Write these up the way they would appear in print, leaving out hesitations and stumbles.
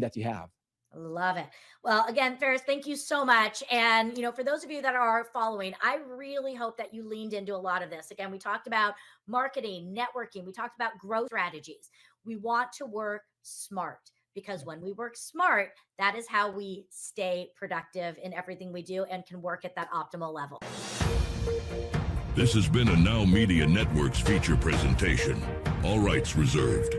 that you have. Love it. Well, again, Ferris, thank you so much. And, for those of you that are following, I really hope that you leaned into a lot of this. Again, we talked about marketing, networking, we talked about growth strategies. We want to work smart because when we work smart, that is how we stay productive in everything we do and can work at that optimal level. This has been a Now Media Networks feature presentation. All rights reserved.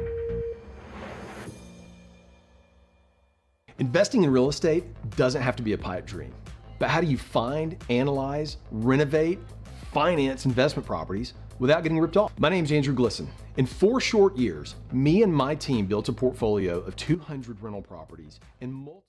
Investing in real estate doesn't have to be a pipe dream, but how do you find, analyze, renovate, finance investment properties without getting ripped off? My name is Andrew Glisson. In 4 short years, me and my team built a portfolio of 200 rental properties and multiple.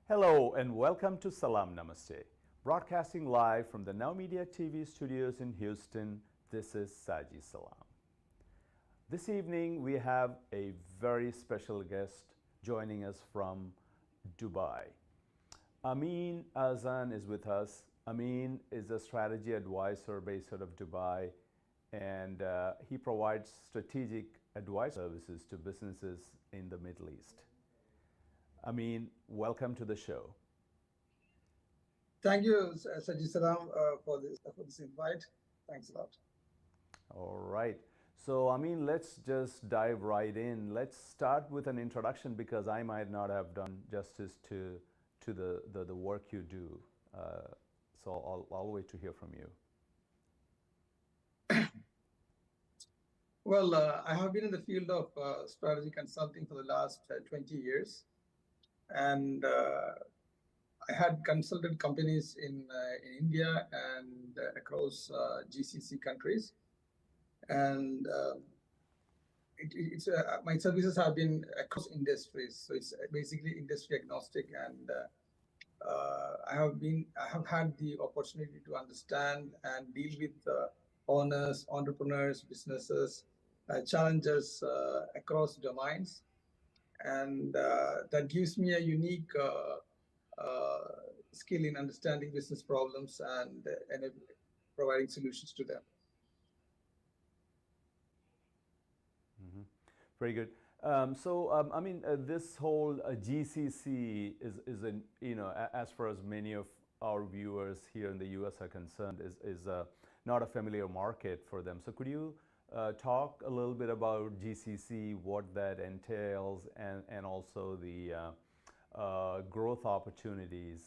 Hello and welcome to Salaam Namaste. Broadcasting live from the Now Media TV studios in Houston, this is Saji Salam. This evening we have a very special guest joining us from Dubai. Amin Azan is with us. Amin is a strategy advisor based out of Dubai, and he provides strategic advice services to businesses in the Middle East. Amin, welcome to the show. Thank you, Saji Salam, for this invite. Thanks a lot. All right. So, Amin, let's just dive right in. Let's start with an introduction because I might not have done justice to the work you do. So, I'll wait to hear from you. Well, I have been in the field of strategy consulting for the last 20 years. And I had consulted companies in India and across GCC countries. And my services have been across industries. So it's basically industry agnostic. And I have had the opportunity to understand and deal with owners, entrepreneurs, businesses, challengers across domains. And that gives me a unique skill in understanding business problems and providing solutions to them. Mm-hmm. Very good. I mean, this whole GCC is an, as far as many of our viewers here in the U.S. are concerned, is not a familiar market for them. So could you talk a little bit about GCC, what that entails, and also the growth opportunities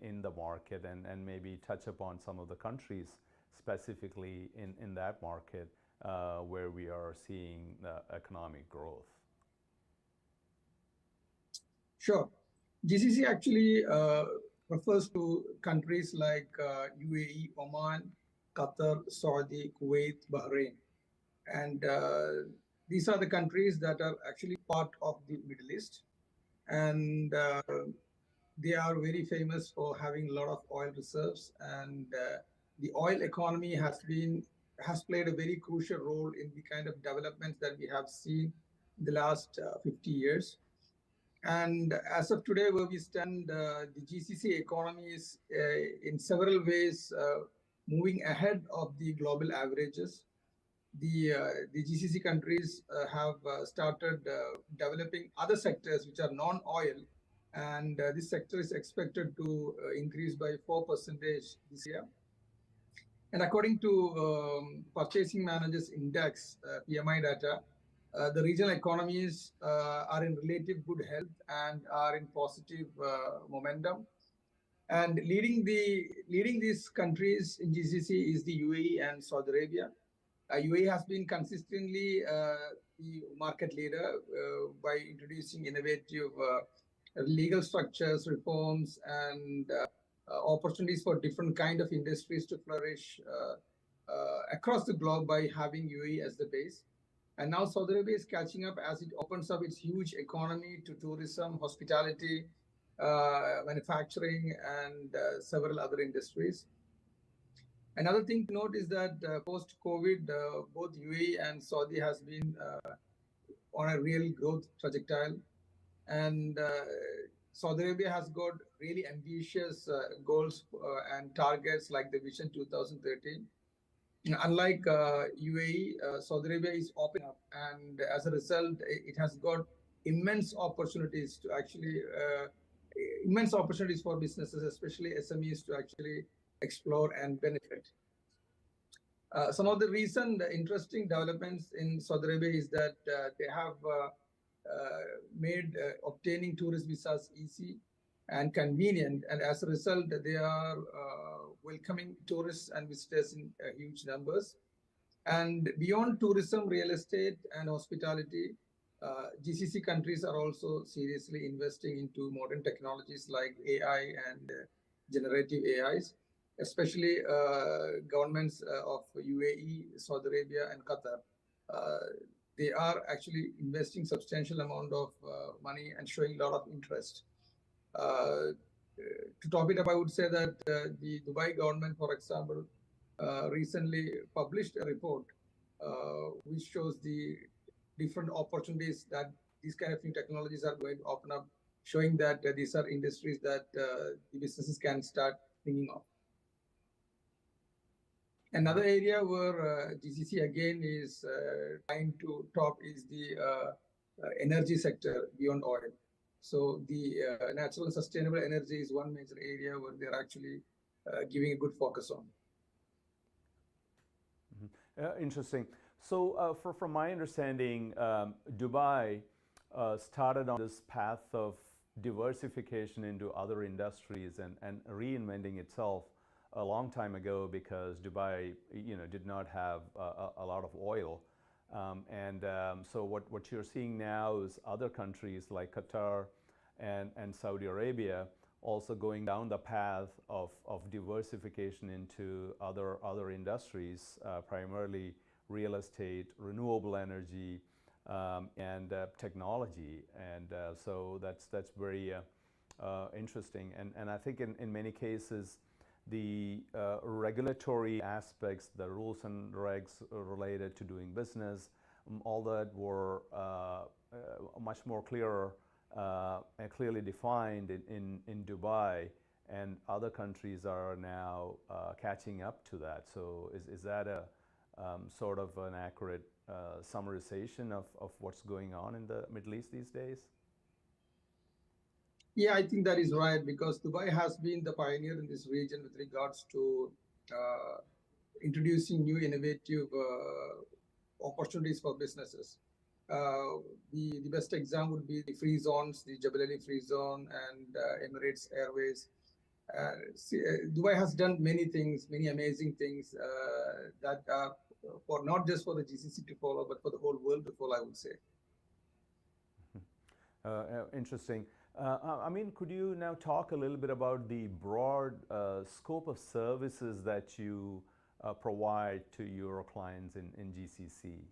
in the market, and maybe touch upon some of the countries specifically in that market where we are seeing economic growth. Sure. GCC actually refers to countries like UAE, Oman, Qatar, Saudi, Kuwait, Bahrain. And these are the countries that are actually part of the Middle East. And they are very famous for having a lot of oil reserves. And the oil economy has played a very crucial role in the kind of developments that we have seen in the last 50 years. And as of today, where we stand, the GCC economy is in several ways moving ahead of the global averages. The GCC countries have started developing other sectors which are non-oil, and this sector is expected to increase by 4% this year. And according to Purchasing Managers Index, PMI data, the regional economies are in relative good health and are in positive momentum. And leading these countries in GCC is the UAE and Saudi Arabia. UAE has been consistently the market leader by introducing innovative legal structures, reforms, and opportunities for different kind of industries to flourish across the globe by having UAE as the base. And now Saudi Arabia is catching up as it opens up its huge economy to tourism, hospitality, manufacturing, and several other industries. Another thing to note is that post-COVID, both UAE and Saudi has been on a real growth trajectory. And Saudi Arabia has got really ambitious goals and targets like the Vision 2030. Unlike UAE, Saudi Arabia is opening up, and as a result, it has got immense opportunities to actually immense opportunities for businesses, especially SMEs, to actually explore and benefit. Some of the recent interesting developments in Saudi Arabia is that they have made obtaining tourist visas easy and convenient, and as a result, they are welcoming tourists and visitors in huge numbers. And beyond tourism, real estate, and hospitality, GCC countries are also seriously investing into modern technologies like AI and generative AIs, especially governments of UAE, Saudi Arabia, and Qatar. They are actually investing substantial amount of money and showing a lot of interest. To top it up, I would say that the Dubai government, for example, recently published a report which shows the different opportunities that these kind of new technologies are going to open up, showing that these are industries that the businesses can start thinking of. Another area where GCC again is trying to top is the energy sector beyond oil. So the natural and sustainable energy is one major area where they're actually giving a good focus on. Interesting. So from my understanding, Dubai started on this path of diversification into other industries and reinventing itself a long time ago, because Dubai, did not have a lot of oil. So what you're seeing now is other countries like Qatar and Saudi Arabia also going down the path of diversification into other industries, primarily real estate, renewable energy, and technology. And so that's very interesting. And I think in many cases, the regulatory aspects, the rules and regs related to doing business, all that were much more clearer and clearly defined in Dubai, and other countries are now catching up to that. So is that a sort of an accurate summarization of what's going on in the Middle East these days? Yeah, I think that is right, because Dubai has been the pioneer in this region with regards to introducing new innovative opportunities for businesses. The best example would be the free zones, the Jebel Ali free zone, and Emirates Airways. Dubai has done many things, many amazing things that are for not just for the GCC to follow, but for the whole world to follow, I would say. Interesting. I mean, could you now talk a little bit about the broad scope of services that you provide to your clients in GCC?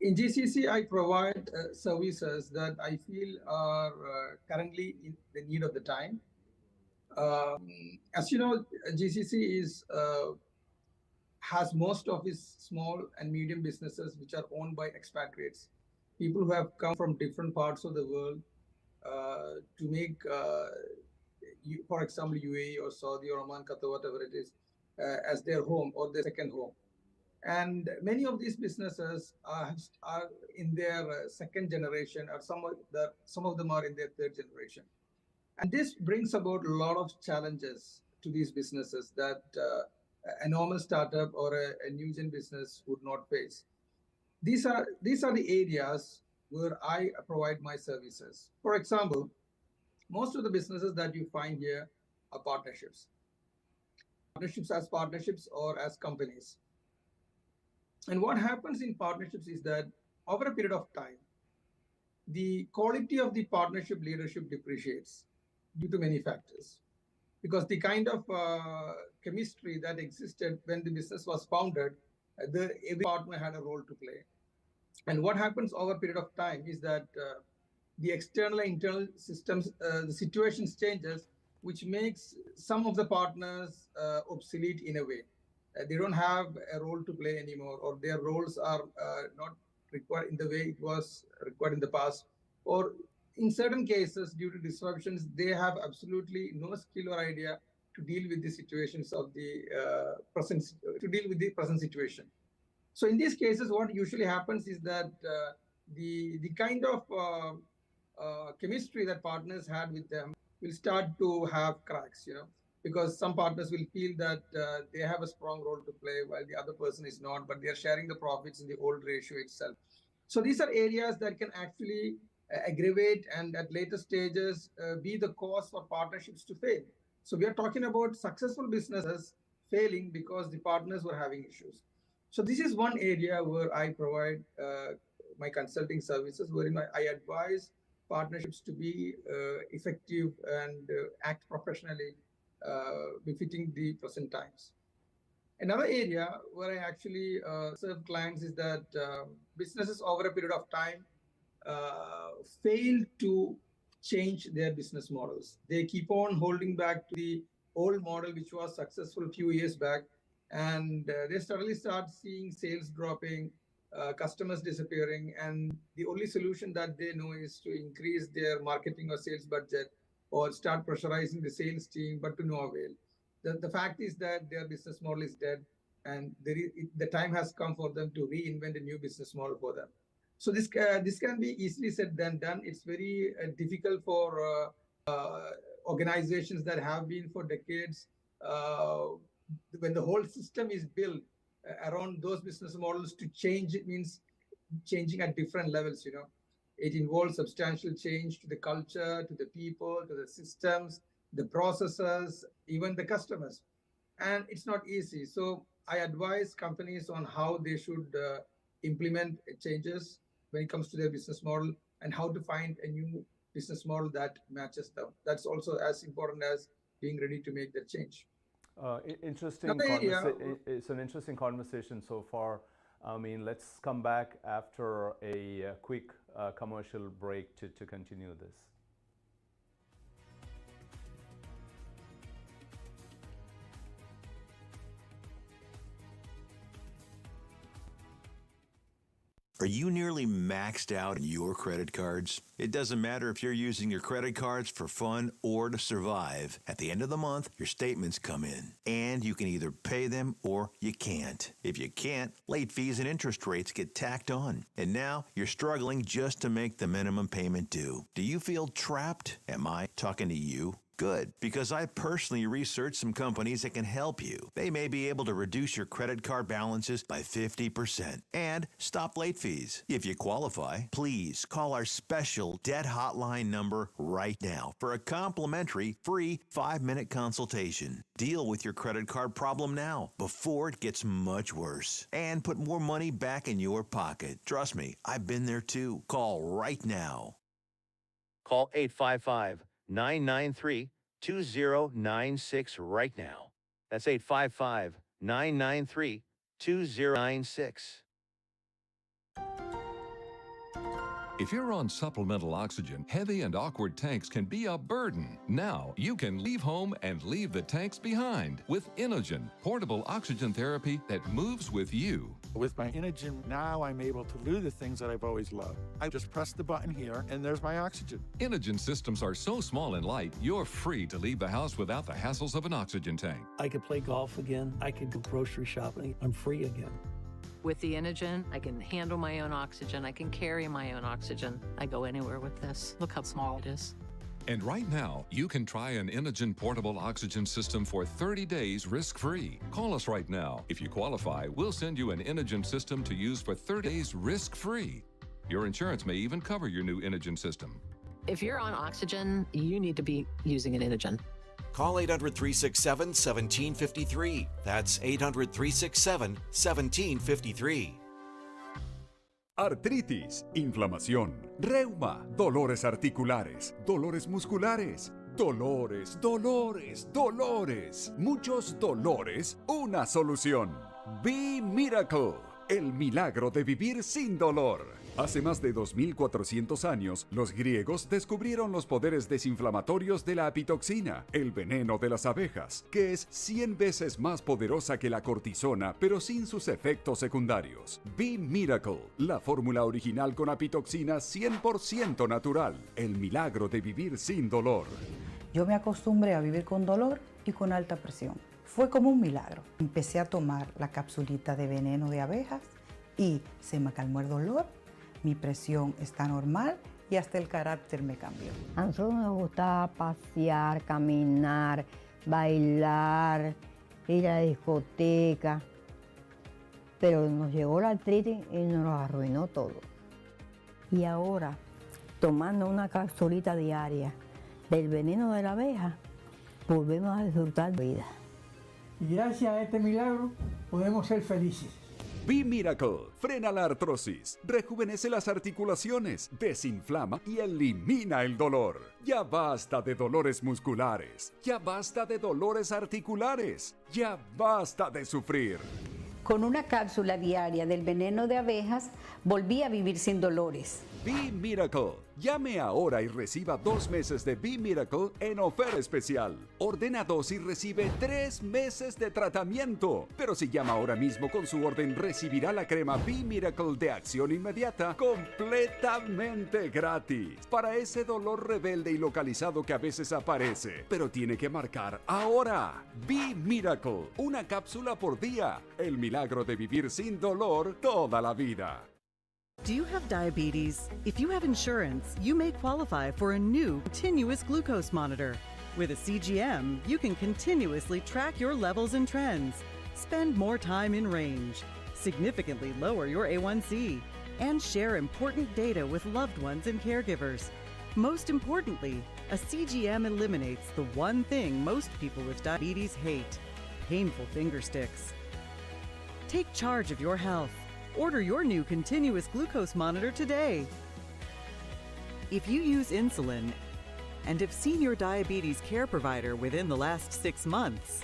In GCC, I provide services that I feel are currently in the need of the time. As you know, GCC has most of its small and medium businesses which are owned by expatriates, people who have come from different parts of the world to make, for example, UAE or Saudi or Oman, Qatar, whatever it is, as their home or their second home. And many of these businesses are in their second generation, or some of them are in their third generation. And this brings about a lot of challenges to these businesses that a normal startup or a new gen business would not face. These are the areas where I provide my services. For example, most of the businesses that you find here are partnerships. Partnerships as partnerships or as companies. And what happens in partnerships is that over a period of time, the quality of the partnership leadership depreciates due to many factors. Because the kind of chemistry that existed when the business was founded, every partner had a role to play. And what happens over a period of time is that the external and internal systems, the situations changes, which makes some of the partners obsolete in a way. They don't have a role to play anymore, or their roles are not required in the way it was required in the past. Or in certain cases, due to disruptions, they have absolutely no skill or idea to deal with the situations of the present situation. So in these cases, what usually happens is that the kind of chemistry that partners had with them will start to have cracks, because some partners will feel that they have a strong role to play while the other person is not, but they are sharing the profits in the old ratio itself. So these are areas that can actually aggravate and at later stages be the cause for partnerships to fail. So we are talking about successful businesses failing because the partners were having issues. So this is one area where I provide my consulting services, wherein I advise partnerships to be effective and act professionally, befitting the present times. Another area where I actually serve clients is that businesses over a period of time fail to change their business models. They keep on holding back to the old model, which was successful a few years back, and they suddenly start seeing sales dropping, customers disappearing, and the only solution that they know is to increase their marketing or sales budget or start pressurizing the sales team, but to no avail. The fact is that their business model is dead, and the time has come for them to reinvent a new business model for them. So this can be easily said than done. It's very difficult for organizations that have been for decades. When the whole system is built around those business models, to change it means changing at different levels. It involves substantial change to the culture, to the people, to the systems, the processes, even the customers, and it's not easy. So I advise companies on how they should implement changes when it comes to their business model, and how to find a new business model that matches them. That's also as important as being ready to make that change. It's an interesting conversation so far. I mean, let's come back after a quick commercial break to continue this. Are you nearly maxed out on your credit cards? It doesn't matter if you're using your credit cards for fun or to survive. At the end of the month, your statements come in, and you can either pay them or you can't. If you can't, late fees and interest rates get tacked on. And now you're struggling just to make the minimum payment due. Do you feel trapped? Am I talking to you? Good, because I personally researched some companies that can help you. They may be able to reduce your credit card balances by 50% and stop late fees. If you qualify, please call our special debt hotline number right now for a complimentary free 5-minute consultation. Deal with your credit card problem now before it gets much worse and put more money back in your pocket. Trust me, I've been there too. Call right now. Call 855-993-2096 right now. That's 855-993-2096. If you're on supplemental oxygen, heavy and awkward tanks can be a burden. Now you can leave home and leave the tanks behind with Inogen, portable oxygen therapy that moves with you. With my Inogen, now I'm able to do the things that I've always loved. I just press the button here, and there's my oxygen. Inogen systems are so small and light, you're free to leave the house without the hassles of an oxygen tank. I could play golf again. I could go grocery shopping. I'm free again. With the Inogen, I can handle my own oxygen. I can carry my own oxygen. I go anywhere with this. Look how small it is. And right now, you can try an Inogen portable oxygen system for 30 days risk-free. Call us right now. If you qualify, we'll send you an Inogen system to use for 30 days risk-free. Your insurance may even cover your new Inogen system. If you're on oxygen, you need to be using an Inogen. Call 800-367-1753. That's 800-367-1753. Artritis, inflamación, reuma, dolores articulares, dolores musculares, dolores, dolores, dolores, muchos dolores, una solución. Be Miracle, el milagro de vivir sin dolor. Hace más de 2400 años, los griegos descubrieron los poderes desinflamatorios de la apitoxina, el veneno de las abejas, que es 100 veces más poderosa que la cortisona, pero sin sus efectos secundarios. Be Miracle, la fórmula original con apitoxina 100% natural, el milagro de vivir sin dolor. Yo me acostumbré a vivir con dolor y con alta presión. Fue como un milagro. Empecé a tomar la capsulita de veneno de abejas y se me calmó el dolor. Mi presión está normal y hasta el carácter me cambió. A nosotros nos gustaba pasear, caminar, bailar, ir a la discoteca, pero nos llegó la artritis y nos arruinó todo. Y ahora, tomando una capsulita diaria del veneno de la abeja, volvemos a disfrutar de vida. Y gracias a este milagro podemos ser felices. Be Miracle frena la artrosis, rejuvenece las articulaciones, desinflama y elimina el dolor. Ya basta de dolores musculares, ya basta de dolores articulares, ya basta de sufrir. Con una cápsula diaria del veneno de abejas, volví a vivir sin dolores. Be Miracle. Llame ahora y reciba 2 meses de Be Miracle en oferta especial. Ordena 2 y recibe 3 meses de tratamiento. Pero si llama ahora mismo con su orden, recibirá la crema Be Miracle de acción inmediata completamente gratis. Para ese dolor rebelde y localizado que a veces aparece. Pero tiene que marcar ahora. Be Miracle. Una cápsula por día. El milagro de vivir sin dolor toda la vida. Do you have diabetes? If you have insurance, you may qualify for a new continuous glucose monitor. With a CGM, you can continuously track your levels and trends, spend more time in range, significantly lower your A1C, and share important data with loved ones and caregivers. Most importantly, a CGM eliminates the one thing most people with diabetes hate: painful finger sticks. Take charge of your health. Order your new continuous glucose monitor today. If you use insulin and have seen your diabetes care provider within the last 6 months,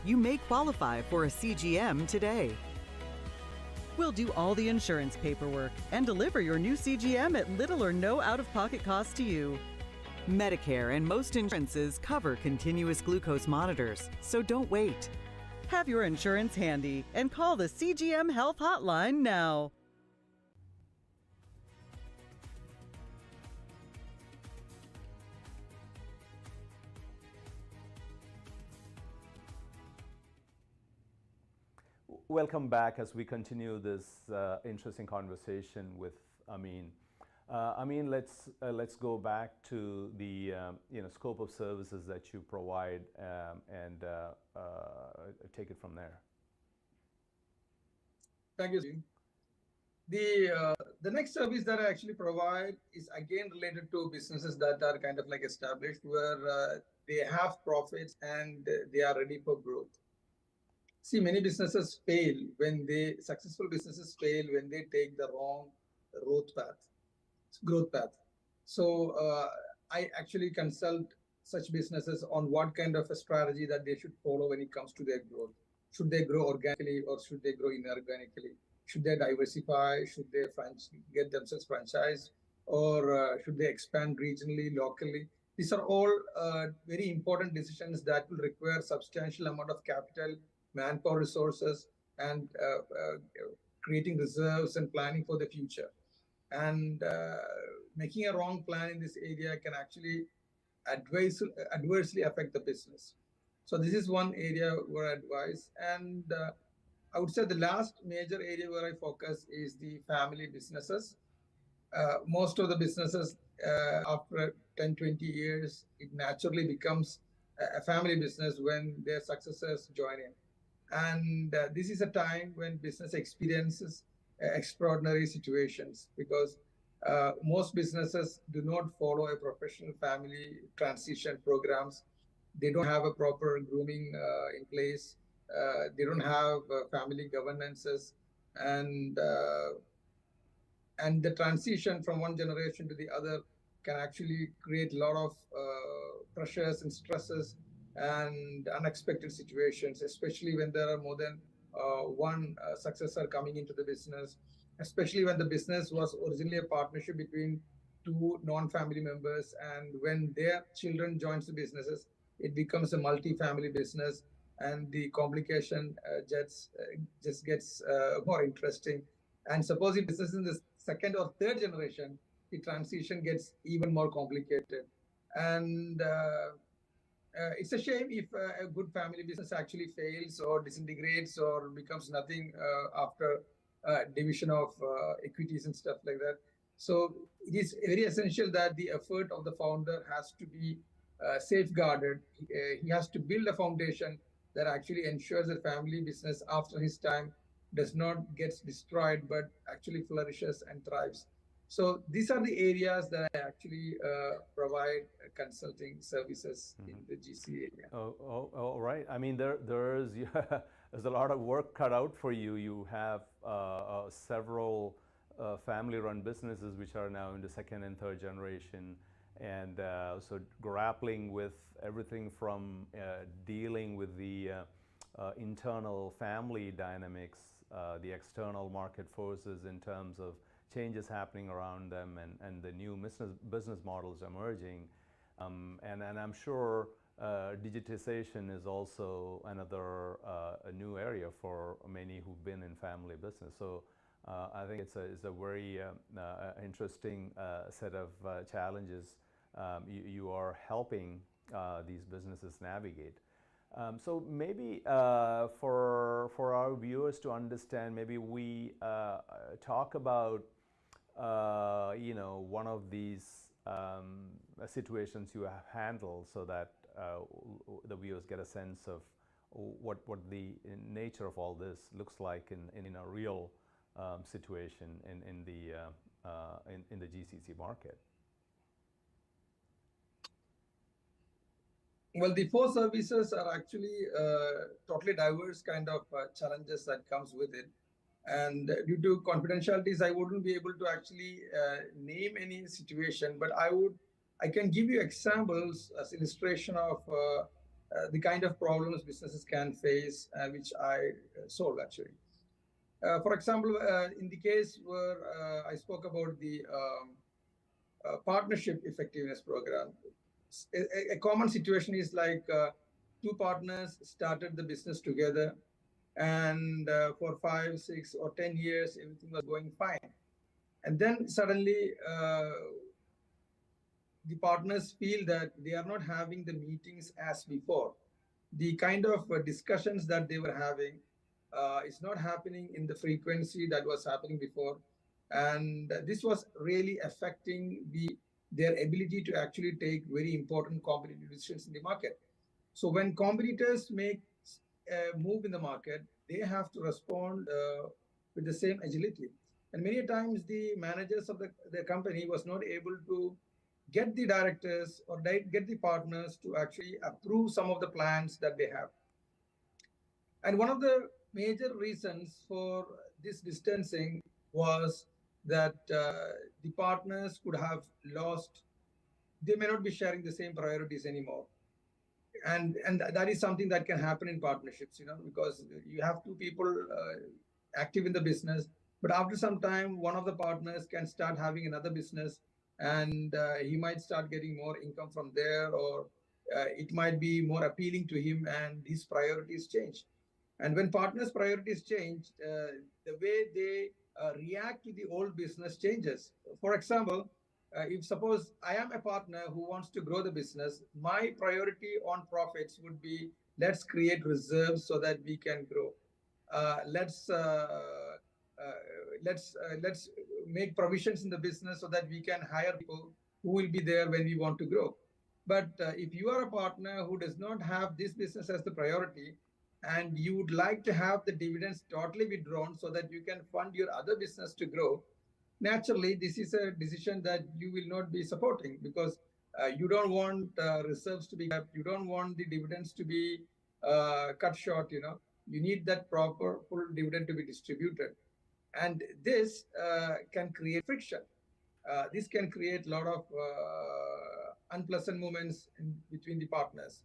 you may qualify for a CGM today. We'll do all the insurance paperwork and deliver your new CGM at little or no out-of-pocket cost to you. Medicare and most insurances cover continuous glucose monitors, so don't wait. Have your insurance handy and call the CGM Health Hotline now. Welcome back as we continue this interesting conversation with Amin. Amin, let's go back to the scope of services that you provide and take it from there. Thank you. The next service that I actually provide is again related to businesses that are kind of like established, where they have profits and they are ready for growth. See, many businesses fail successful businesses fail when they take the wrong growth path. So I actually consult such businesses on what kind of a strategy that they should follow when it comes to their growth. Should they grow organically or should they grow inorganically? Should they diversify? Should they get themselves franchised? Or should they expand regionally, locally? These are all very important decisions that will require substantial amount of capital, manpower resources, and creating reserves and planning for the future. And making a wrong plan in this area can actually adversely affect the business. So this is one area where I advise. And I would say the last major area where I focus is the family businesses. Most of the businesses, after 10, 20 years, it naturally becomes a family business when their successors join in. And this is a time when business experiences extraordinary situations, because most businesses do not follow a professional family transition programs. They don't have a proper grooming in place. They don't have family governances, and and the transition from one generation to the other can actually create a lot of pressures and stresses and unexpected situations, especially when there are more than one successor coming into the business, especially when the business was originally a partnership between two non-family members, and when their children joins the businesses, it becomes a multi-family business, and the complication just gets more interesting. And suppose if business in the second or third generation, the transition gets even more complicated. And it's a shame if a good family business actually fails or disintegrates or becomes nothing after division of equities and stuff like that. So it is very essential that the effort of the founder has to be safeguarded. He has to build a foundation that actually ensures that family business after his time does not get destroyed, but actually flourishes and thrives. So these are the areas that I actually provide consulting services in the GC area. All right. I mean, there's a lot of work cut out for you. You have several family-run businesses which are now in the second and third generation, and so grappling with everything from dealing with the internal family dynamics, the external market forces in terms of changes happening around them, and the new business models emerging. And I'm sure digitization is also another a new area for many who've been in family business. So I think it's a very interesting set of challenges you are helping these businesses navigate. So maybe for our viewers to understand, maybe we talk about one of these situations you have handled, so that the viewers get a sense of what the nature of all this looks like in a real situation in the GCC market. Well, the four services are actually totally diverse kind of challenges that comes with it. And due to confidentialities, I wouldn't be able to actually name any situation, but I can give you examples as illustration of the kind of problems businesses can face, which I solve actually. For example, in the case where I spoke about the partnership effectiveness program, a common situation is like two partners started the business together, and for 5, 6, or 10 years, everything was going fine. And then suddenly, the partners feel that they are not having the meetings as before. The kind of discussions that they were having is not happening in the frequency that was happening before. And this was really affecting their ability to actually take very important competitive decisions in the market. So when competitors make a move in the market, they have to respond with the same agility. And many times the managers of the company was not able to get the directors or get the partners to actually approve some of the plans that they have. And one of the major reasons for this distancing was that the partners could have lost, they may not be sharing the same priorities anymore. And that is something that can happen in partnerships, because you have two people active in the business, but after some time, one of the partners can start having another business, and he might start getting more income from there, or it might be more appealing to him, and his priorities change. And when partners' priorities change, the way they react to the old business changes. For example, if suppose I am a partner who wants to grow the business, my priority on profits would be, let's create reserves so that we can grow. Let's make provisions in the business so that we can hire people who will be there when we want to grow. But if you are a partner who does not have this business as the priority, and you would like to have the dividends totally withdrawn so that you can fund your other business to grow, naturally, this is a decision that you will not be supporting, because you don't want reserves to be kept. You don't want the dividends to be cut short. You need that proper full dividend to be distributed. And this can create friction. This can create a lot of unpleasant moments between the partners.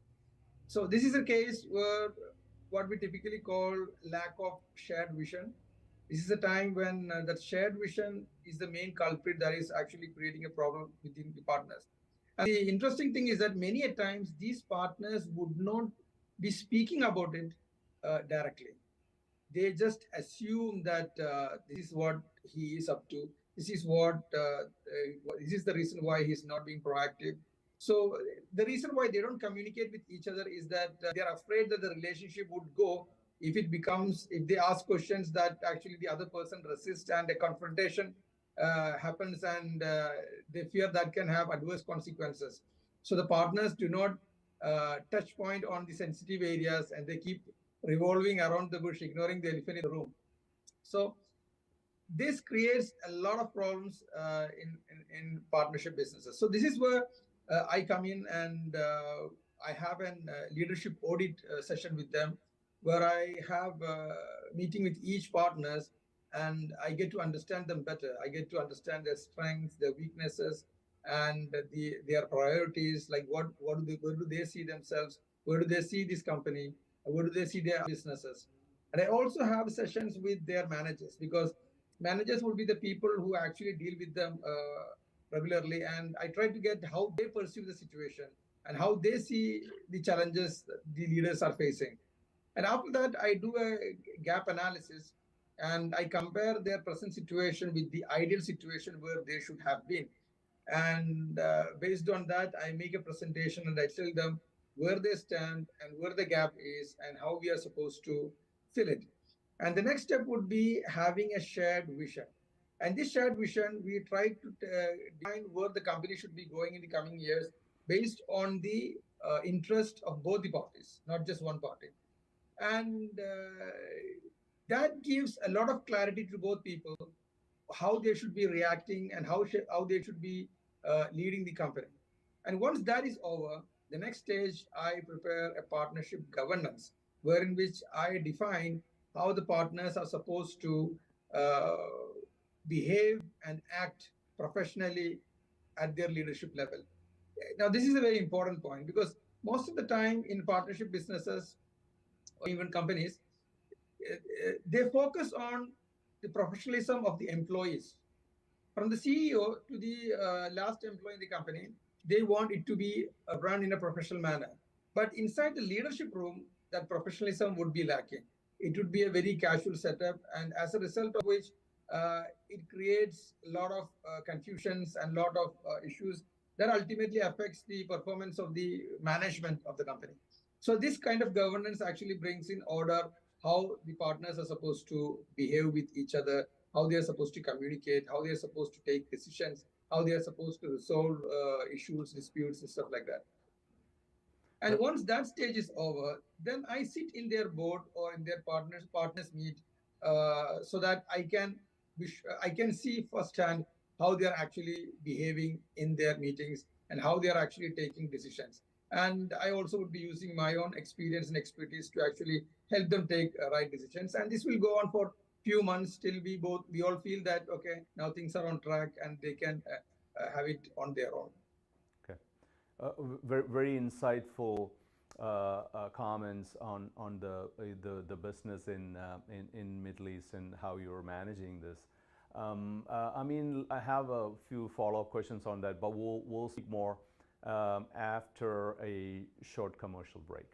So this is a case where what we typically call lack of shared vision. This is a time when that shared vision is the main culprit that is actually creating a problem within the partners. And the interesting thing is that many a times these partners would not be speaking about it directly. They just assume that this is what he is up to. This is this is the reason why he's not being proactive. So the reason why they don't communicate with each other is that they're afraid that the relationship would go if they ask questions that actually the other person resists and a confrontation happens, and they fear that can have adverse consequences. So the partners do not touch point on the sensitive areas, and they keep revolving around the bush, ignoring the elephant in the room. So this creates a lot of problems in partnership businesses. So this is where I come in, and I have a leadership audit session with them, where I have a meeting with each partners, and I get to understand them better. I get to understand their strengths, their weaknesses, and their priorities. Like where do they see themselves? Where do they see this company? Where do they see their businesses? And I also have sessions with their managers, because managers will be the people who actually deal with them regularly. And I try to get how they perceive the situation and how they see the challenges the leaders are facing. And after that, I do a gap analysis, and I compare their present situation with the ideal situation where they should have been. And based on that, I make a presentation and I tell them where they stand and where the gap is and how we are supposed to fill it. And the next step would be having a shared vision. And this shared vision, we try to define where the company should be going in the coming years based on the interest of both the parties, not just one party. And that gives a lot of clarity to both people, how they should be reacting and how they should be leading the company. And once that is over, the next stage, I prepare a partnership governance, wherein which I define how the partners are supposed to behave and act professionally at their leadership level. Now, this is a very important point, because most of the time in partnership businesses or even companies, they focus on the professionalism of the employees. From the CEO to the last employee in the company, they want it to be run in a professional manner. But inside the leadership room, that professionalism would be lacking. It would be a very casual setup, and as a result of which, it creates a lot of confusions and a lot of issues that ultimately affects the performance of the management of the company. So this kind of governance actually brings in order how the partners are supposed to behave with each other, how they are supposed to communicate, how they are supposed to take decisions, how they are supposed to resolve issues, disputes, and stuff like that. And once that stage is over, then I sit in their board or in their partners meet, so that I can see firsthand how they are actually behaving in their meetings and how they are actually taking decisions. And I also would be using my own experience and expertise to actually help them take right decisions. And this will go on for few months till we all feel that, okay, now things are on track and they can have it on their own. Okay. Very, very insightful comments on the business in Middle East and how you're managing this. I mean, I have a few follow-up questions on that, but we'll speak more after a short commercial break.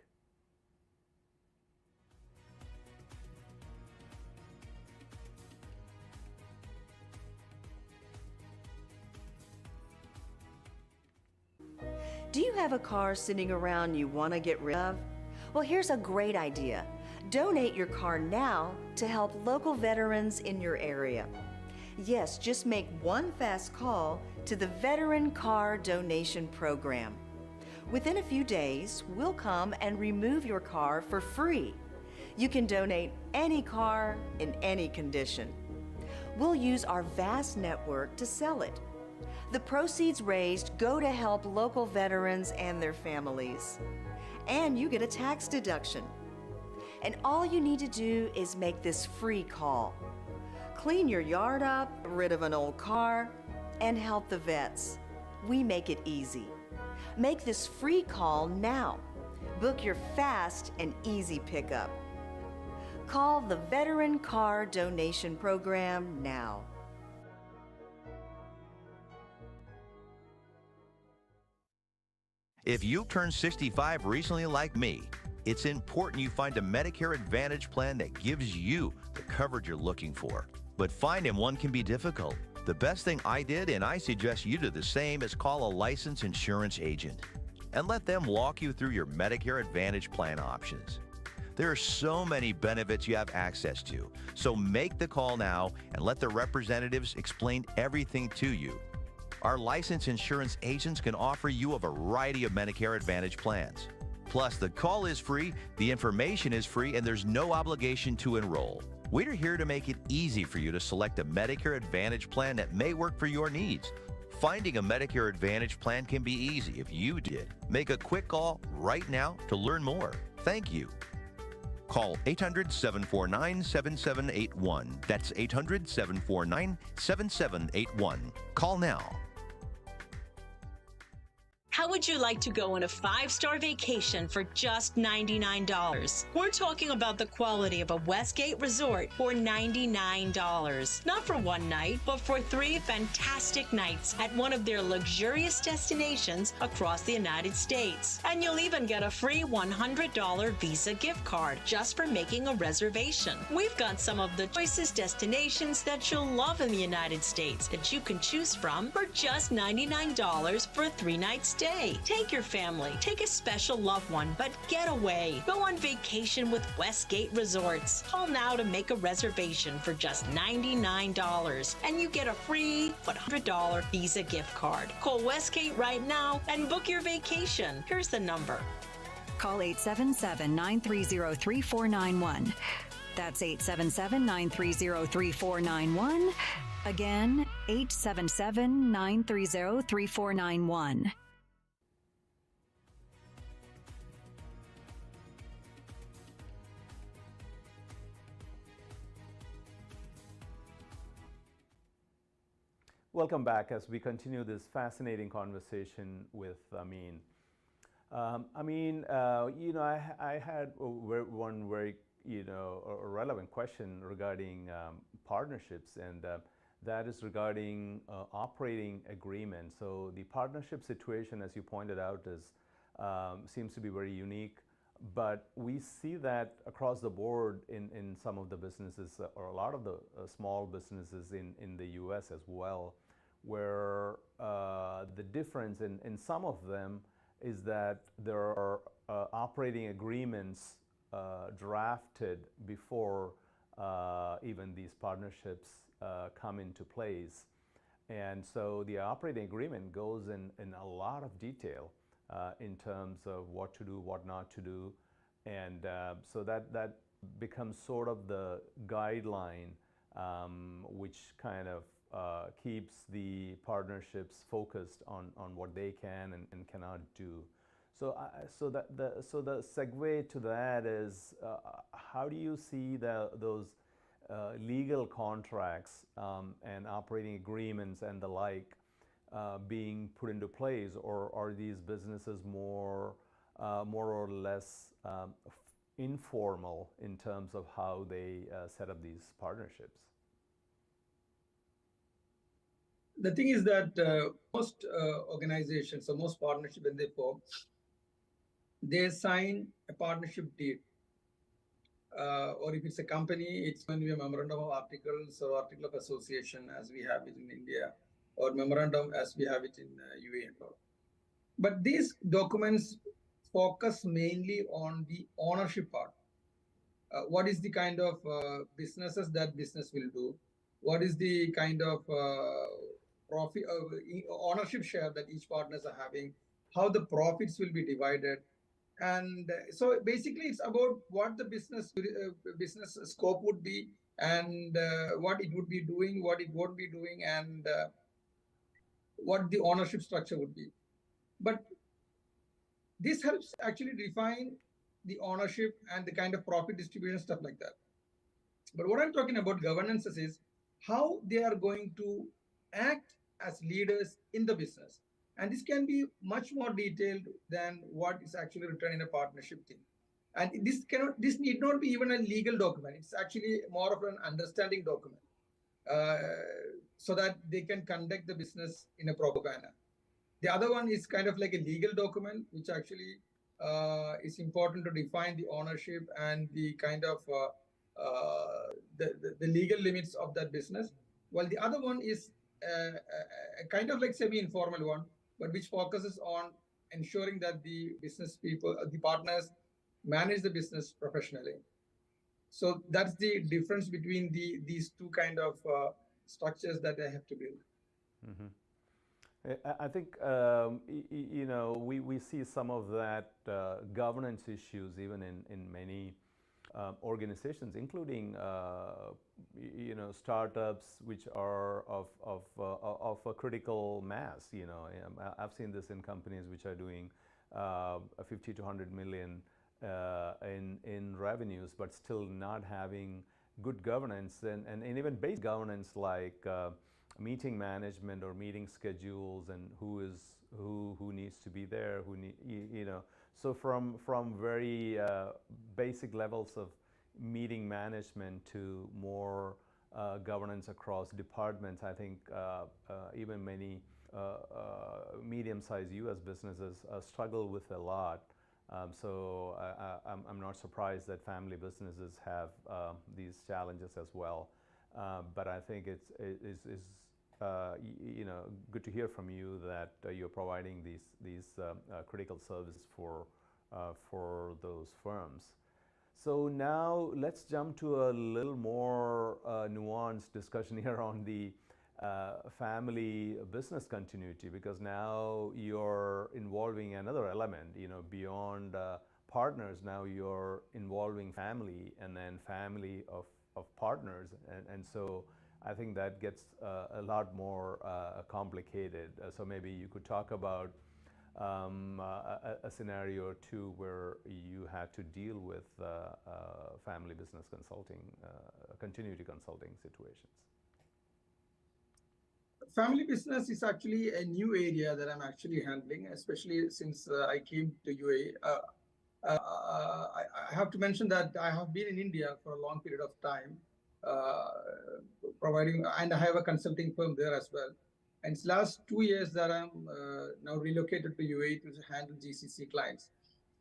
Do you have a car sitting around you want to get rid of? Well, here's a great idea. Donate your car now to help local veterans in your area. Yes, just make one fast call to the Veteran Car Donation Program. Within a few days, we'll come and remove your car for free. You can donate any car in any condition. We'll use our vast network to sell it. The proceeds raised go to help local veterans and their families. And you get a tax deduction. And all you need to do is make this free call. clean your yard up, get rid of an old car, and help the vets. We make it easy. Make this free call now. Book your fast and easy pickup. Call the Veteran Car Donation Program now. If you turned 65 recently like me, it's important you find a Medicare Advantage plan that gives you the coverage you're looking for. But finding one can be difficult. The best thing I did, and I suggest you do the same, is call a licensed insurance agent and let them walk you through your Medicare Advantage plan options. There are so many benefits you have access to, so make the call now and let the representatives explain everything to you. Our licensed insurance agents can offer you a variety of Medicare Advantage plans. Plus, the call is free, the information is free, and there's no obligation to enroll. We're here to make it easy for you to select a Medicare Advantage plan that may work for your needs. Finding a Medicare Advantage plan can be easy if you did. Make a quick call right now to learn more. Thank you. Call 800-749-7781. That's 800-749-7781. Call now. How would you like to go on a 5-star vacation for just $99? We're talking about the quality of a Westgate resort for $99. Not for one night, but for 3 fantastic nights at one of their luxurious destinations across the United States. And you'll even get a free $100 Visa gift card just for making a reservation. We've got some of the choicest destinations that you'll love in the United States that you can choose from for just $99 for a 3-night stay. Take your family, take a special loved one, but get away. Go on vacation with Westgate Resorts. Call now to make a reservation for just $99, and you get a free $100 Visa gift card. Call Westgate right now and book your vacation. Here's the number. Call 877-930-3491. That's 877-930-3491. Again, 877-930-3491. Welcome back as we continue this fascinating conversation with Amin. I had one very, a relevant question regarding partnerships, and that is regarding operating agreements. So the partnership situation, as you pointed out, seems to be very unique. But we see that across the board in some of the businesses, or a lot of the small businesses in the US as well, where the difference in some of them is that there are operating agreements drafted before even these partnerships come into place. And so the operating agreement goes in a lot of detail in terms of what to do, what not to do. And so that becomes sort of the guideline which kind of keeps the partnerships focused on what they can and cannot do. So the segue to that is, how do you see those legal contracts and operating agreements and the like being put into place, or are these businesses more or less informal in terms of how they set up these partnerships? The thing is that most organizations, or most partnerships, when they form, they sign a partnership deed. Or if it's a company, it's going to be a memorandum of articles or article of association, as we have it in India, or memorandum as we have it in UAE. But these documents focus mainly on the ownership part. What is the kind of businesses that business will do? What is the kind of profit ownership share that each partners are having? How the profits will be divided? And so basically it's about what the business scope would be, and what it would be doing, what it won't be doing, and what the ownership structure would be. But this helps actually define the ownership and the kind of profit distribution, stuff like that. But what I'm talking about governances is how they are going to act as leaders in the business. And this can be much more detailed than what is actually written in a partnership thing. And this need not be even a legal document. It's actually more of an understanding document, uh, so that they can conduct the business in a proper manner. The other one is kind of like a legal document, which actually is important to define the ownership and the kind of the legal limits of that business. While the other one is a kind of like semi-informal one, but which focuses on ensuring that the business people, the partners, manage the business professionally. So that's the difference between these two kind of structures that I have to build. Mm-hmm. I think we see some of that governance issues even in many organizations, including startups which are of a critical mass. I've seen this in companies which are doing 50 to 100 million in revenues, but still not having good governance and even basic governance like meeting management or meeting schedules and who needs to be there, so from very basic levels of meeting management to more governance across departments. I think even many medium-sized U.S. businesses struggle with a lot. So I'm not surprised that family businesses have these challenges as well. But I think it's good to hear from you that you're providing these critical services for those firms. So now let's jump to a little more nuanced discussion here on the family business continuity, because now you're involving another element, beyond partners. Now you're involving family and then family of partners, and so I think that gets a lot more complicated. So maybe you could talk about a scenario or two where you had to deal with family business consulting, continuity consulting situations. Family business is actually a new area that I'm actually handling, especially since I came to UAE. I have to mention that I have been in India for a long period of time, providing, and I have a consulting firm there as well. And it's last 2 years that I'm now relocated to UAE to handle GCC clients.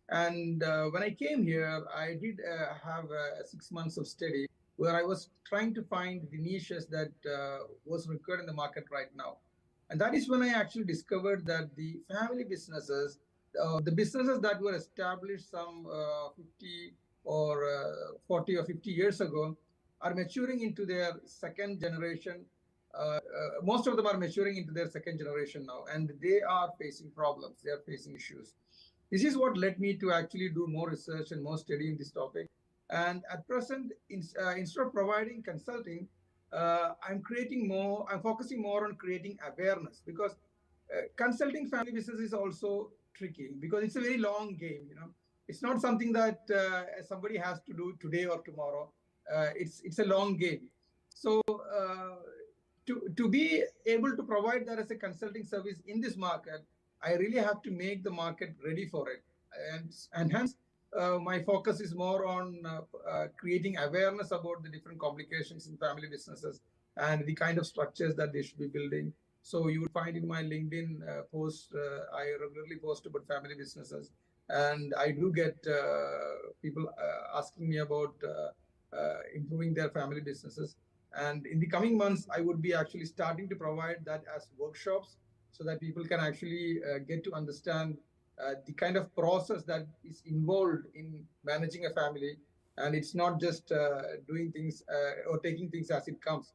And when I came here, I did have 6 months of study where I was trying to find the niches that was required in the market right now. And that is when I actually discovered that the family businesses, the businesses that were established some 50 or 40 or 50 years ago, are maturing into their second generation. Most of them are maturing into their second generation now, and they are facing problems. They are facing issues. This is what led me to actually do more research and more study in this topic. And at present, instead of providing consulting, I'm focusing more on creating awareness, because consulting family business is also tricky because it's a very long game. It's not something that somebody has to do today or tomorrow. It's a long game. So to be able to provide that as a consulting service in this market, I really have to make the market ready for it. And hence, my focus is more on creating awareness about the different complications in family businesses and the kind of structures that they should be building. So you would find in my LinkedIn post, I regularly post about family businesses. And I do get people asking me about improving their family businesses. And in the coming months, I would be actually starting to provide that as workshops so that people can actually get to understand the kind of process that is involved in managing a family. And it's not just doing things or taking things as it comes.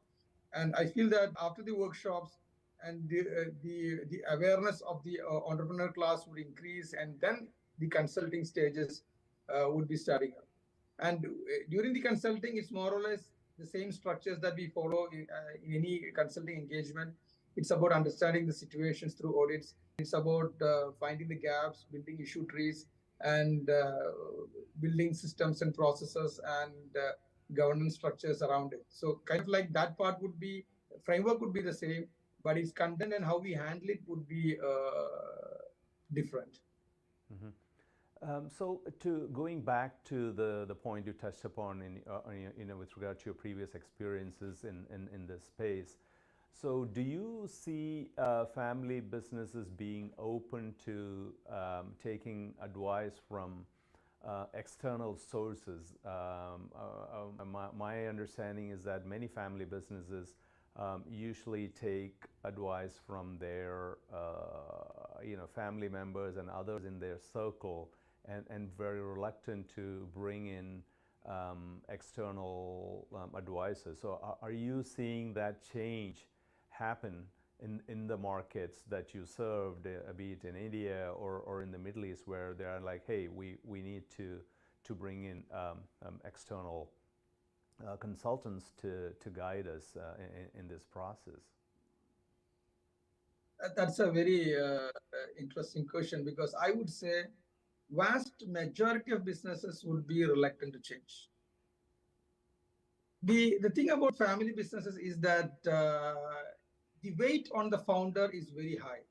And I feel that after the workshops and the awareness of the entrepreneur class would increase, and then the consulting stages would be starting up. And during the consulting, it's more or less the same structures that we follow in any consulting engagement. It's about understanding the situations through audits. It's about finding the gaps, building issue trees, and building systems and processes, and governance structures around it. So kind of like that part would be, framework would be the same, but its content and how we handle it would be different. So going back to the point you touched upon with regard to your previous experiences in this space, so do you see family businesses being open to taking advice from external sources? My understanding is that many family businesses usually take advice from their family members and others in their circle, and very reluctant to bring in external advisors. So are you seeing that change happen in the markets that you served, be it in India or in the Middle East, where they are like, hey, we need to bring in external consultants to guide us in this process? That's a very interesting question, because I would say vast majority of businesses would be reluctant to change. The thing about family businesses is that the weight on the founder is very high.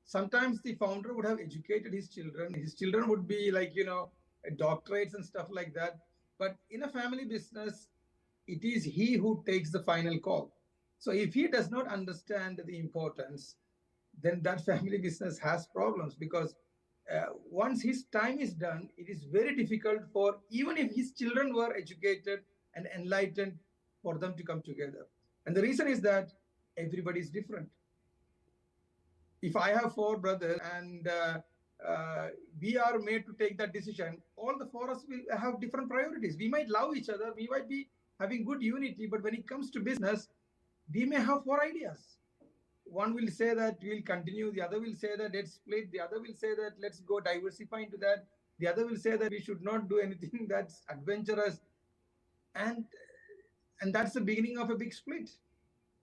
Sometimes the founder would have educated his children. His children would be like, doctorates and stuff like that. But in a family business, it is he who takes the final call. So if he does not understand the importance, then that family business has problems, because once his time is done, it is very difficult for, even if his children were educated and enlightened, for them to come together. And the reason is that everybody is different. If I have 4 brothers and we are made to take that decision, all the 4 of us will have different priorities. We might love each other, we might be having good unity, but when it comes to business, we may have 4 ideas. One will say that we'll continue, the other will say that let's split, the other will say that let's go diversify into that, the other will say that we should not do anything that's adventurous. And that's the beginning of a big split.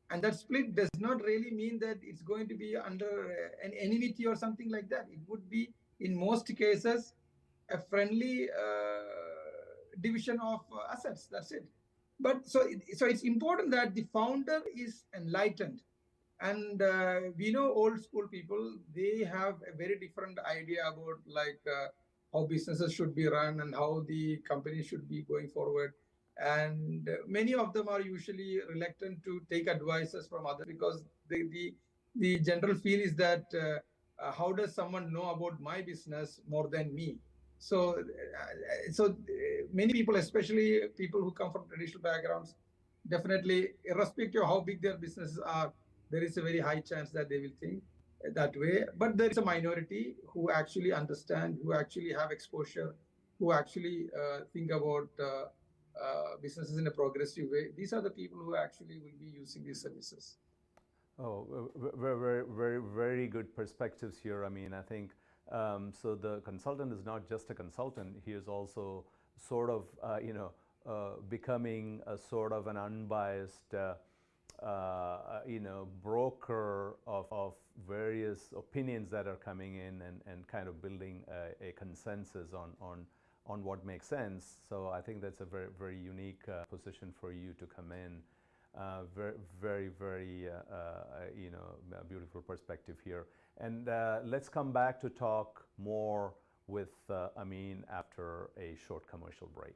And that split does not really mean that it's going to be under an enmity or something like that. It would be, in most cases, a friendly division of assets. That's it. But so it's important that the founder is enlightened. And we know old school people, they have a very different idea about how businesses should be run and how the company should be going forward. And many of them are usually reluctant to take advices from others, because the general feel is that how does someone know about my business more than me? So many people, especially people who come from traditional backgrounds, definitely, irrespective of how big their businesses are, there is a very high chance that they will think that way. But there is a minority who actually understand, who actually have exposure, who actually think about businesses in a progressive way. These are the people who actually will be using these services. Oh, very good perspectives here. I mean, I think, so the consultant is not just a consultant, he is also sort of, becoming a sort of an unbiased, broker of various opinions that are coming in, and kind of building a consensus on what makes sense. So I think that's a very, very unique position for you to come in. Very, beautiful perspective here. And let's come back to talk more with Amin after a short commercial break.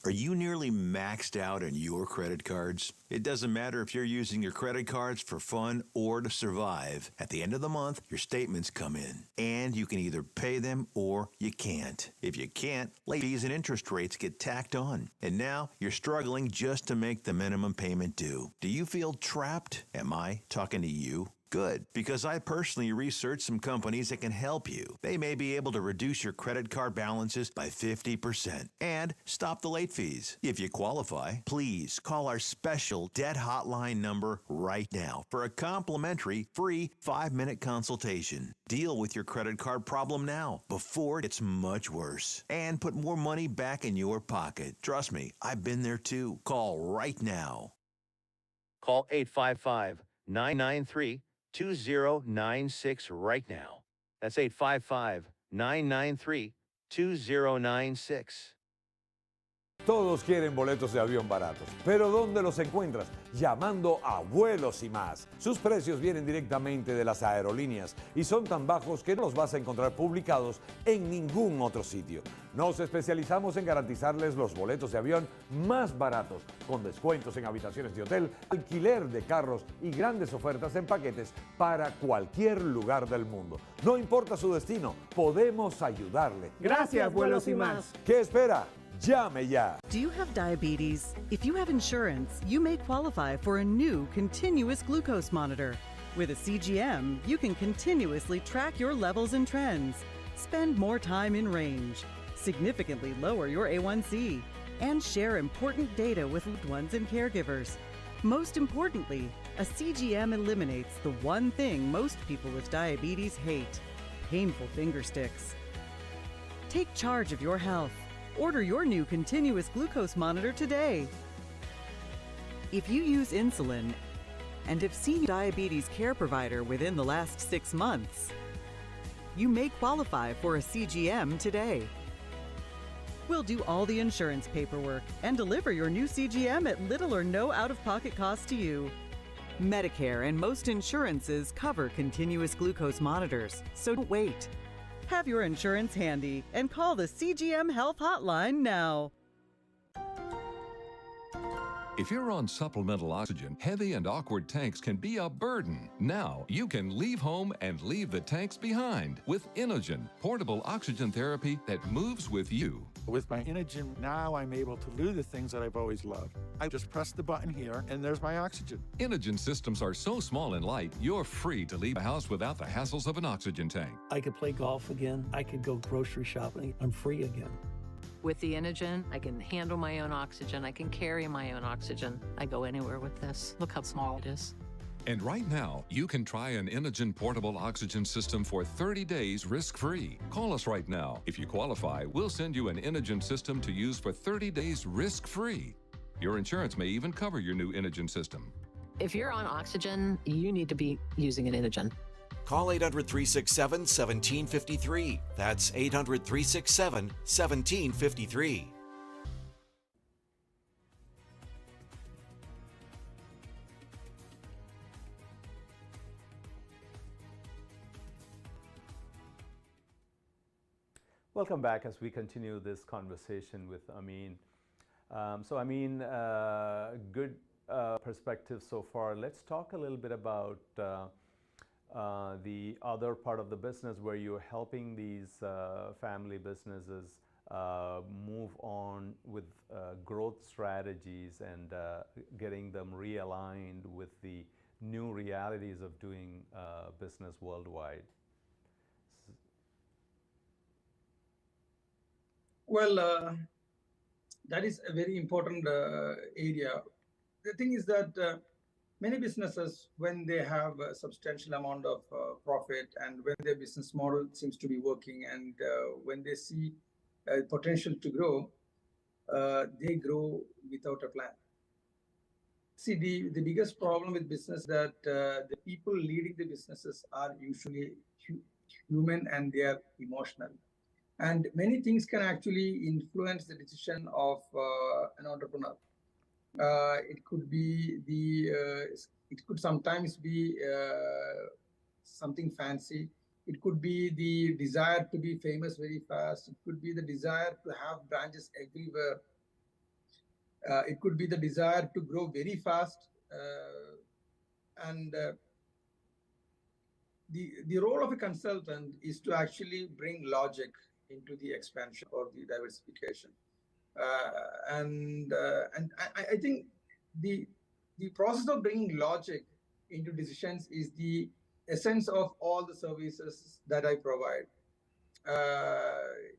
Are you nearly maxed out on your credit cards? It doesn't matter if you're using your credit cards for fun or to survive. At the end of the month, your statements come in, and you can either pay them or you can't. If you can't, late fees and interest rates get tacked on. And now you're struggling just to make the minimum payment due. Do you feel trapped? Am I talking to you? Good, because I personally researched some companies that can help you. They may be able to reduce your credit card balances by 50% and stop the late fees. If you qualify, please call our special debt hotline number right now for a complimentary free 5-minute consultation. Deal with your credit card problem now before it gets much worse, and put more money back in your pocket. Trust me, I've been there too. Call right now. Call 855 993 2096 right now. That's 855 993 2096. Todos quieren boletos de avión baratos, pero ¿dónde los encuentras? Llamando a Vuelos y Más. Sus precios vienen directamente de las aerolíneas y son tan bajos que no los vas a encontrar publicados en ningún otro sitio. Nos especializamos en garantizarles los boletos de avión más baratos, con descuentos en habitaciones de hotel, alquiler de carros y grandes ofertas en paquetes para cualquier lugar del mundo. No importa su destino, podemos ayudarle. Gracias, Vuelos y Más. ¿Qué espera? Llame ya. Do you have diabetes? If you have insurance, you may qualify for a new continuous glucose monitor. With a CGM, you can continuously track your levels and trends, spend more time in range, significantly lower your A1C, and share important data with loved ones and caregivers. Most importantly, a CGM eliminates the one thing most people with diabetes hate: painful finger sticks. Take charge of your health. Order your new continuous glucose monitor today. If you use insulin and have seen a diabetes care provider within the last 6 months, you may qualify for a CGM today. We'll do all the insurance paperwork and deliver your new CGM at little or no out-of-pocket cost to you. Medicare and most insurances cover continuous glucose monitors, so don't wait. Have your insurance handy and call the CGM Health Hotline now. If you're on supplemental oxygen, heavy and awkward tanks can be a burden. Now you can leave home and leave the tanks behind with Inogen, portable oxygen therapy that moves with you. With my Inogen, now I'm able to do the things that I've always loved. I just press the button here, and there's my oxygen. Inogen systems are so small and light, you're free to leave the house without the hassles of an oxygen tank. I could play golf again. I could go grocery shopping. I'm free again. With the Inogen, I can handle my own oxygen. I can carry my own oxygen. I go anywhere with this. Look how small it is. And right now, you can try an Inogen portable oxygen system for 30 days risk-free. Call us right now. If you qualify, we'll send you an Inogen system to use for 30 days risk-free. Your insurance may even cover your new Inogen system. If you're on oxygen, you need to be using an Inogen. Call 800-367-1753. That's 800-367-1753. Welcome back as we continue this conversation with Amin. So Amin, good perspective so far. Let's talk a little bit about the other part of the business where you're helping these family businesses move on with growth strategies and getting them realigned with the new realities of doing business worldwide. Well, that is a very important area. The thing is that many businesses, when they have a substantial amount of profit and when their business model seems to be working and when they see potential to grow, they grow without a plan. See, the biggest problem with business that the people leading the businesses are usually human and they are emotional. And many things can actually influence the decision of an entrepreneur. It could be it could sometimes be something fancy. It could be the desire to be famous very fast. It could be the desire to have branches everywhere. It could be the desire to grow very fast. The role of a consultant is to actually bring logic into the expansion or the diversification. I think the process of bringing logic into decisions is the essence of all the services that I provide.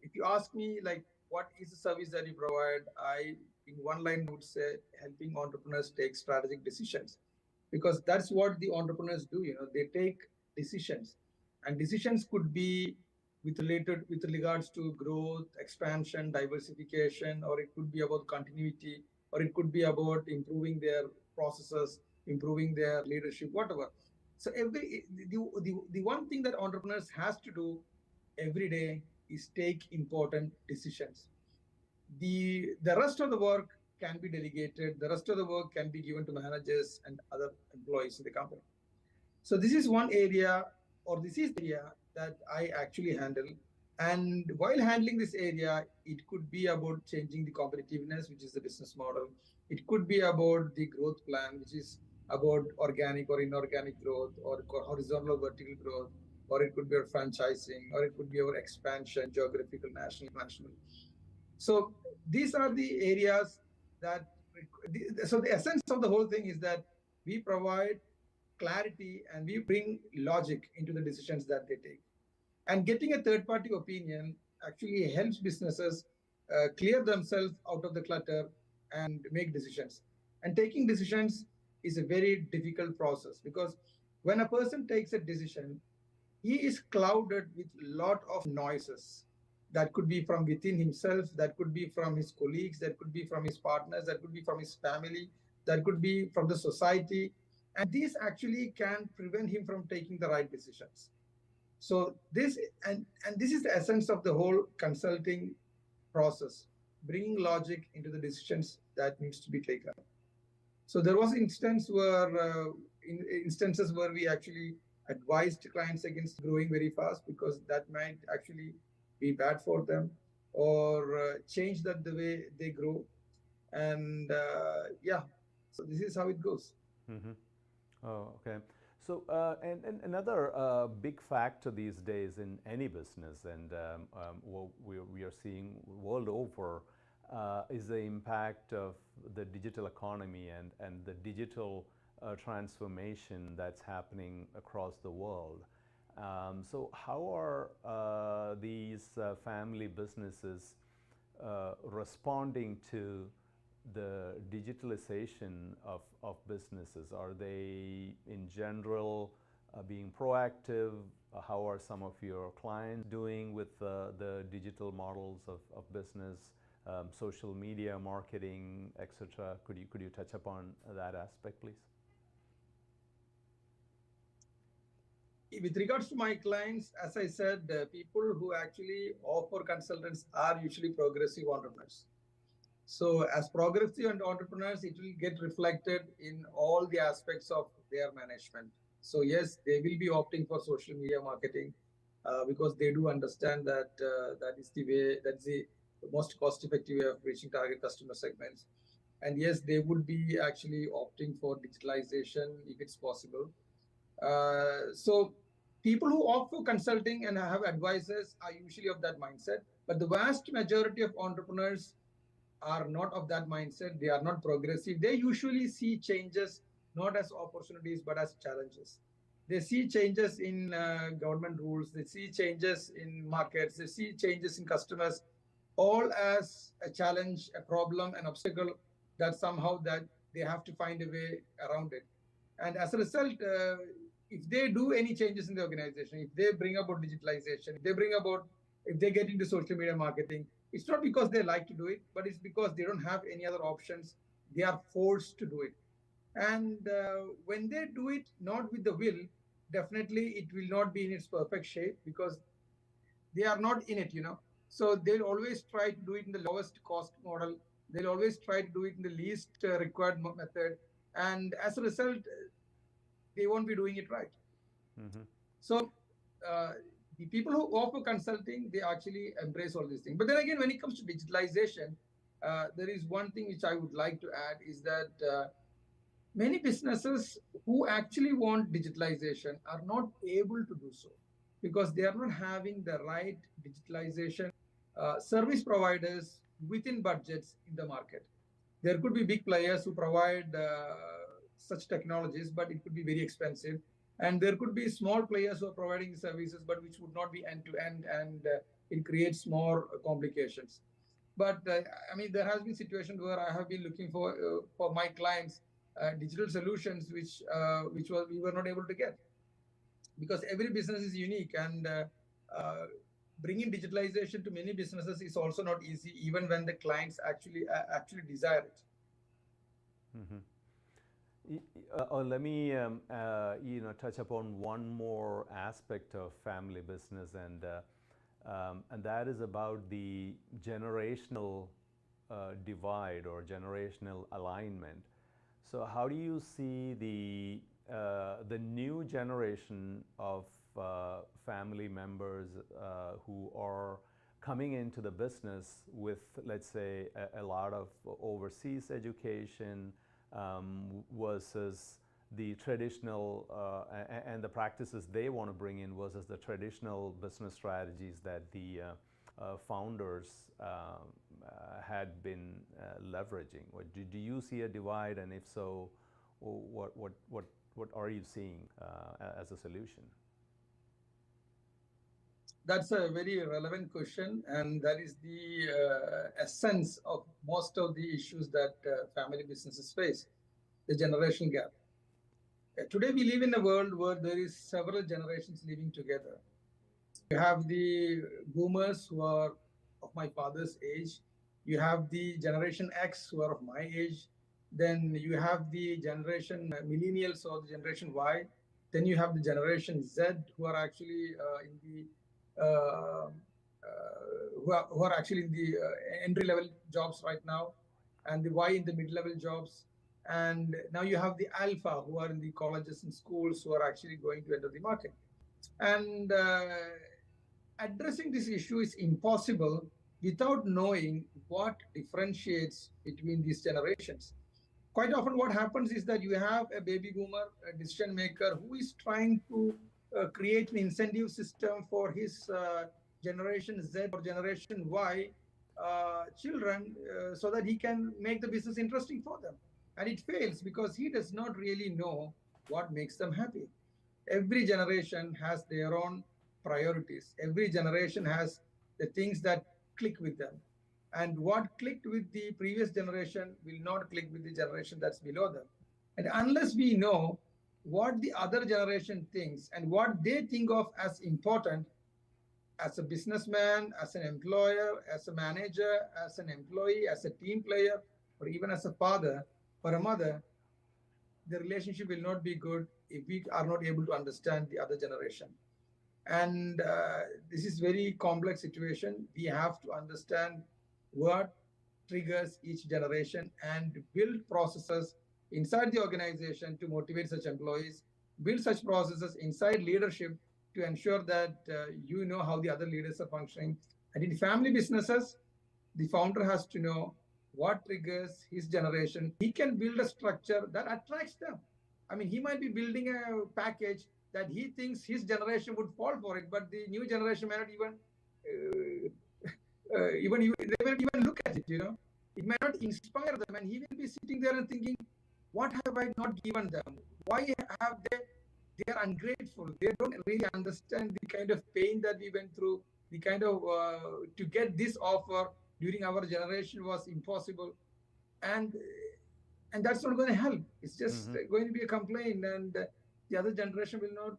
If you ask me, like, what is the service that you provide, I, in one line, would say helping entrepreneurs take strategic decisions, because that's what the entrepreneurs do. They take decisions, and decisions could be with regards to growth, expansion, diversification, or it could be about continuity, or it could be about improving their processes, improving their leadership, whatever. So the one thing that entrepreneurs has to do every day is take important decisions. The rest of the work can be delegated. The rest of the work can be given to managers and other employees in the company. So this is one area, or this is the area that I actually handle. And while handling this area, it could be about changing the competitiveness, which is the business model. It could be about the growth plan, which is about organic or inorganic growth, or horizontal or vertical growth, or it could be about franchising, or it could be about expansion, geographical, national. So these are the areas that, so the essence of the whole thing is that we provide clarity and we bring logic into the decisions that they take. And getting a third party opinion actually helps businesses clear themselves out of the clutter and make decisions. And taking decisions is a very difficult process, because when a person takes a decision, he is clouded with a lot of noises. That could be from within himself, that could be from his colleagues, that could be from his partners, that could be from his family, that could be from the society. And these actually can prevent him from taking the right decisions. So this and this is the essence of the whole consulting process, bringing logic into the decisions that needs to be taken. So there was instances where we actually advised clients against growing very fast, because that might actually be bad for them, or change that the way they grow. And yeah, so this is how it goes. Mm-hmm. Oh, okay. So, and another big factor these days in any business, and what we are seeing world over, is the impact of the digital economy and the digital transformation that's happening across the world. So how are these family businesses responding to the digitalization of businesses? Are they in general being proactive? How are some of your clients doing with the digital models of business, social media marketing, etc.? Could you touch upon that aspect, please? With regards to my clients, as I said, people who actually offer consultants are usually progressive entrepreneurs. So as progressive entrepreneurs, it will get reflected in all the aspects of their management. So yes, they will be opting for social media marketing because they do understand that that is the most cost-effective way of reaching target customer segments. And yes, they would be actually opting for digitalization if it's possible. So people who opt for consulting and have advisors are usually of that mindset. But the vast majority of entrepreneurs are not of that mindset. They are not progressive. They usually see changes not as opportunities, but as challenges. They see changes in government rules. They see changes in markets. They see changes in customers, all as a challenge, a problem, an obstacle that somehow that they have to find a way around it. And as a result, if they do any changes in the organization, if they bring about digitalization, if they get into social media marketing, it's not because they like to do it, but it's because they don't have any other options. They are forced to do it. And when they do it not with the will, definitely it will not be in its perfect shape, because they are not in it, So they'll always try to do it in the lowest cost model. They'll always try to do it in the least required method. And as a result, they won't be doing it right. Mm-hmm. So the people who offer consulting, they actually embrace all these things. But then again, when it comes to digitalization, there is one thing which I would like to add is that many businesses who actually want digitalization are not able to do so, because they are not having the right digitalization service providers within budgets in the market. There could be big players who provide such technologies, but it could be very expensive. And there could be small players who are providing services, but which would not be end-to-end, and it creates more complications. But I mean, there has been situations where I have been looking for my clients digital solutions, which we were not able to get, because every business is unique, and bringing digitalization to many businesses is also not easy, even when the clients actually desire it. Mm-hmm. Let me touch upon one more aspect of family business, and that is about the generational divide or generational alignment. So how do you see the new generation of family members who are coming into the business with, let's say, a lot of overseas education versus the traditional and the practices they want to bring in versus the traditional business strategies that the founders had been leveraging? Do you see a divide, and if so, what are you seeing as a solution? That's a very relevant question, and that is the essence of most of the issues that family businesses face, the generation gap. Today we live in a world where there is several generations living together. You have the boomers who are of my father's age. You have the generation X who are of my age. Then you have the generation millennials or the generation Y. Then you have the generation Z who are actually in the who are actually in the entry-level jobs right now, and the Y in the mid-level jobs. And now you have the alpha who are in the colleges and schools who are actually going to enter the market. And addressing this issue is impossible without knowing what differentiates between these generations. Quite often what happens is that you have a baby boomer, a decision maker, who is trying to create an incentive system for his generation Z or generation Y children so that he can make the business interesting for them. And it fails because he does not really know what makes them happy. Every generation has their own priorities. Every generation has the things that click with them. And what clicked with the previous generation will not click with the generation that's below them. And unless we know what the other generation thinks and what they think of as important, as a businessman, as an employer, as a manager, as an employee, as a team player, or even as a father or a mother, the relationship will not be good if we are not able to understand the other generation. And this is very complex situation. We have to understand what triggers each generation and build processes inside the organization to motivate such employees, build such processes inside leadership to ensure that you know how the other leaders are functioning. And in family businesses, the founder has to know what triggers his generation. He can build a structure that attracts them. I mean, he might be building a package that he thinks his generation would fall for it, but the new generation may not they won't even look at it, you know. It may not inspire them, and he will be sitting there and thinking, what have I not given them? Why have they are ungrateful. They don't really understand the kind of pain that we went through, the kind of, to get this offer during our generation was impossible. And that's not going to help. It's just going to be a complaint, and the other generation will not,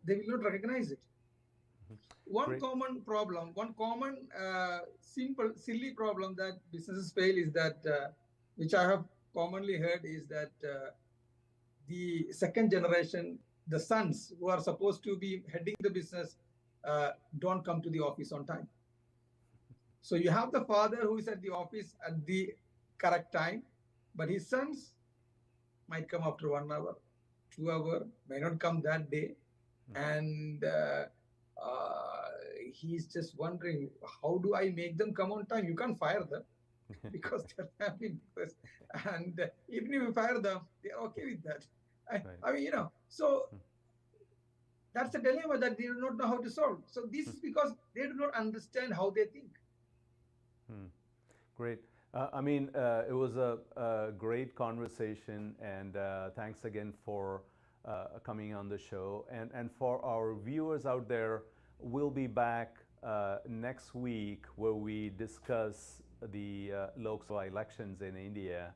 they will not recognize it. One common problem, one common simple, silly problem that businesses fail is that, which I have commonly heard, is that the second generation, the sons who are supposed to be heading the business, don't come to the office on time. So you have the father who is at the office at the correct time, but his sons might come after 1 hour, 2 hours, may not come that day. And he's just wondering, how do I make them come on time? You can't fire them because they're family members. And even if you fire them, they're okay with that. I mean, you know, so that's a dilemma that they do not know how to solve. So this is because they do not understand how they think. Great. I mean, it was a great conversation, and thanks again for coming on the show. And for our viewers out there, we'll be back next week where we discuss the Lok Sabha elections in India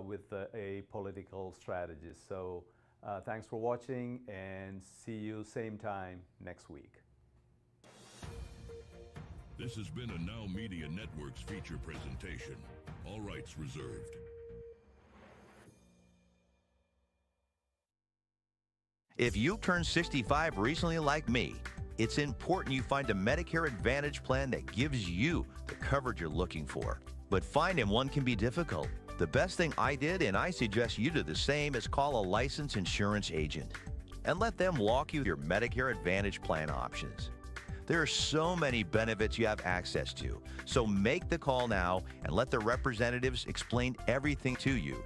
with a political strategist. So thanks for watching, and see you same time next week. This has been a Now Media Networks feature presentation. All rights reserved. If you turned 65 recently like me, it's important you find a Medicare Advantage plan that gives you the coverage you're looking for. But finding one can be difficult. The best thing I did, and I suggest you do the same, is call a licensed insurance agent and let them walk you through your Medicare Advantage plan options. There are so many benefits you have access to, so make the call now and let the representatives explain everything to you.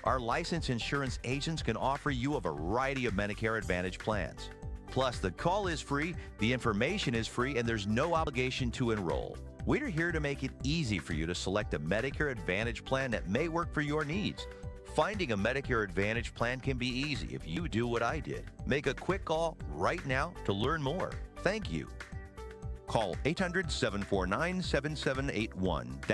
Our licensed insurance agents can offer you a variety of Medicare Advantage plans. Plus, the call is free, the information is free, and there's no obligation to enroll. We're here to make it easy for you to select a Medicare Advantage plan that may work for your needs. Finding a Medicare Advantage plan can be easy if you do what I did. Make a quick call right now to learn more. Thank you. Call 800-749-7781. That's